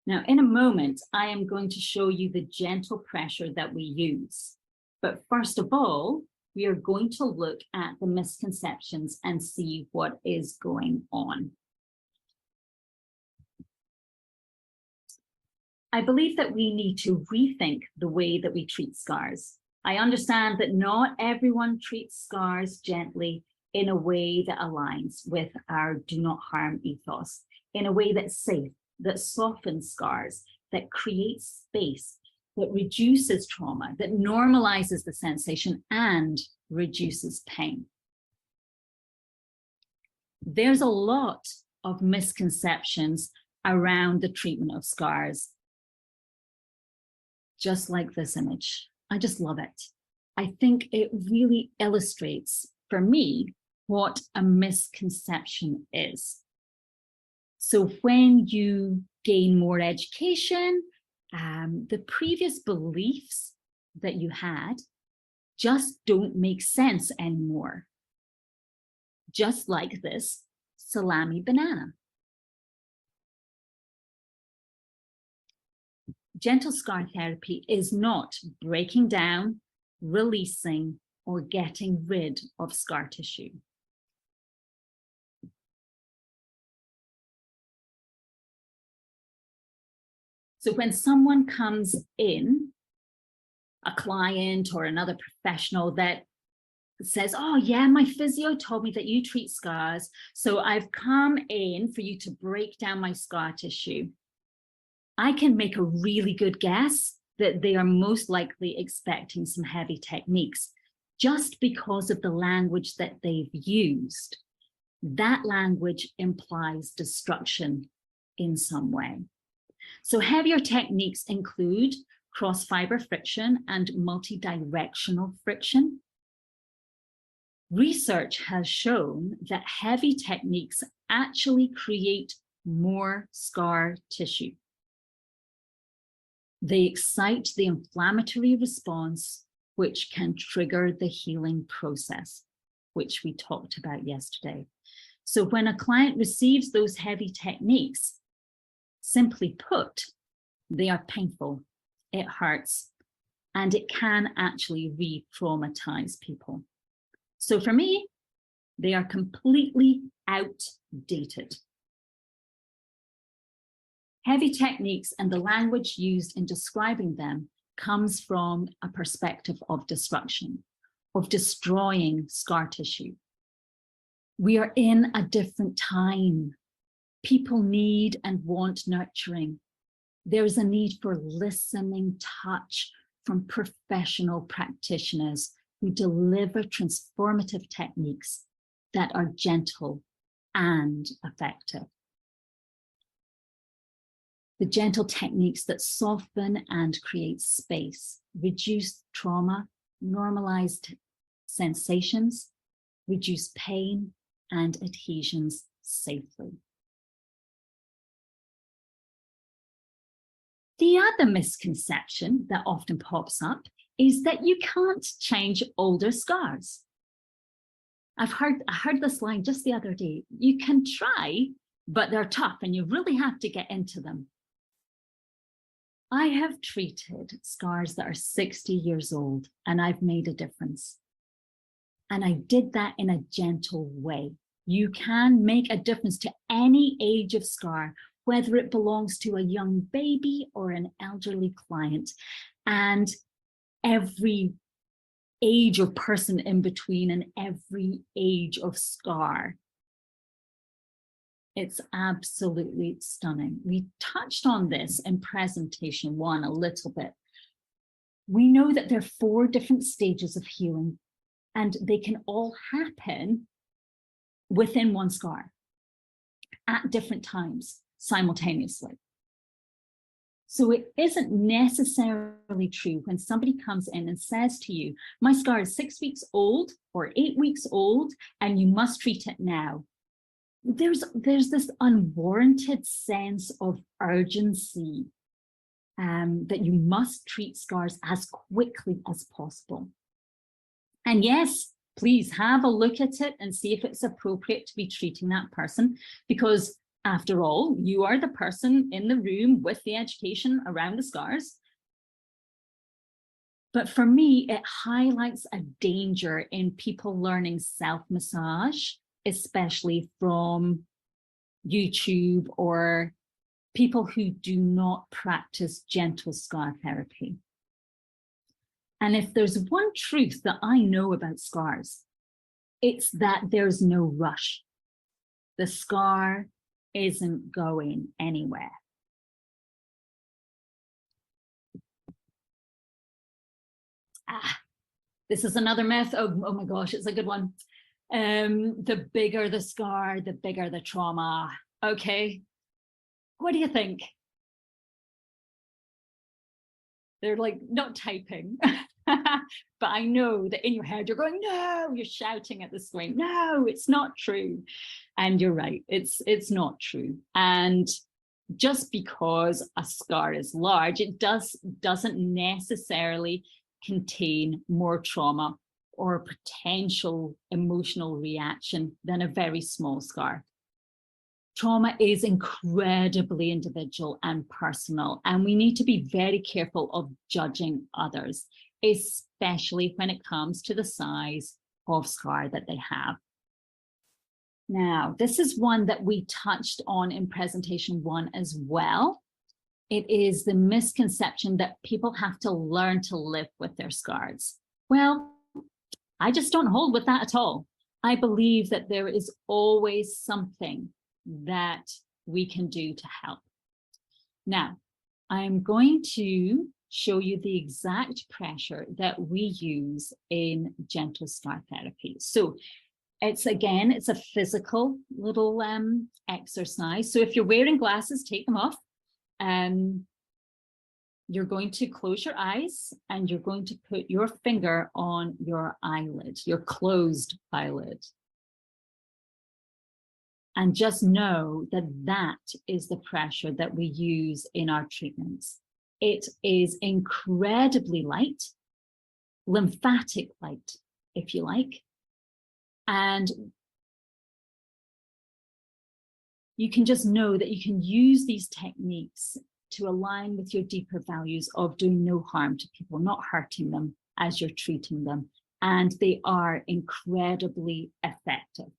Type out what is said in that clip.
Now, in a moment, I am going to show you the gentle pressure that we use. But first of all, we are going to look at the misconceptions and see what is going on. I believe that we need to rethink the way that we treat scars. I understand that not everyone treats scars gently in a way that aligns with our do not harm ethos, in a way that's safe, that softens scars, that creates space, that reduces trauma, that normalizes the sensation and reduces pain. There's a lot of misconceptions around the treatment of scars. Just like this image. I just love it. I think it really illustrates, for me, what a misconception is. So when you gain more education, the previous beliefs that you had just don't make sense anymore. Just like this salami banana. Gentle scar therapy is not breaking down, releasing, or getting rid of scar tissue. So when someone comes in, a client or another professional that says, oh yeah, my physio told me that you treat scars, so I've come in for you to break down my scar tissue, I can make a really good guess that they are most likely expecting some heavy techniques just because of the language that they've used. That language implies destruction in some way. So heavier techniques include cross-fibre friction and multi-directional friction. Research has shown that heavy techniques actually create more scar tissue. They excite the inflammatory response, which can trigger the healing process, which we talked about yesterday. So when a client receives those heavy techniques, simply put, they are painful, it hurts, and it can actually re-traumatize people. So for me, they are completely outdated. Heavy techniques and the language used in describing them comes from a perspective of destruction, of destroying scar tissue. We are in a different time. People need and want nurturing. There's a need for listening touch from professional practitioners who deliver transformative techniques that are gentle and effective. The gentle techniques that soften and create space, reduce trauma, normalize sensations, reduce pain and adhesions safely. The other misconception that often pops up is that you can't change older scars. I heard this line just the other day. You can try, but they're tough and you really have to get into them. I have treated scars that are 60 years old and I've made a difference. And I did that in a gentle way. You can make a difference to any age of scar, whether it belongs to a young baby or an elderly client, and every age of person in between and every age of scar. It's absolutely stunning. We touched on this in presentation 1 a little bit. We know that there are 4 different stages of healing, and they can all happen within one scar at different times simultaneously. So it isn't necessarily true when somebody comes in and says to you, my scar is 6 weeks old or 8 weeks old, and you must treat it now. There's this unwarranted sense of urgency that you must treat scars as quickly as possible. And yes, please have a look at it and see if it's appropriate to be treating that person, because After all, you are the person in the room with the education around the scars. But for me, it highlights a danger in people learning self-massage, especially from YouTube or people who do not practice gentle scar therapy. And if there's one truth that I know about scars, it's that there's no rush. The scar isn't going anywhere. This is another myth. Oh my gosh, it's a good one. The bigger the scar, the bigger the trauma. Okay, what do you think? They're like not typing, but I know that in your head you're going, no, you're shouting at the screen. No, it's not true. And you're right, it's not true. And just because a scar is large, it doesn't necessarily contain more trauma or potential emotional reaction than a very small scar. Trauma is incredibly individual and personal, and we need to be very careful of judging others, especially when it comes to the size of scar that they have. Now, this is one that we touched on in presentation 1 as well. It is the misconception that people have to learn to live with their scars. Well, I just don't hold with that at all. I believe that there is always something that we can do to help. Now, I'm going to show you the exact pressure that we use in gentle scar therapy. So it's a physical little exercise. So if you're wearing glasses, take them off. You're going to close your eyes and you're going to put your finger on your eyelid, your closed eyelid. And just know that that is the pressure that we use in our treatments. It is incredibly light, lymphatic light, if you like. And you can just know that you can use these techniques to align with your deeper values of doing no harm to people, not hurting them as you're treating them. And they are incredibly effective.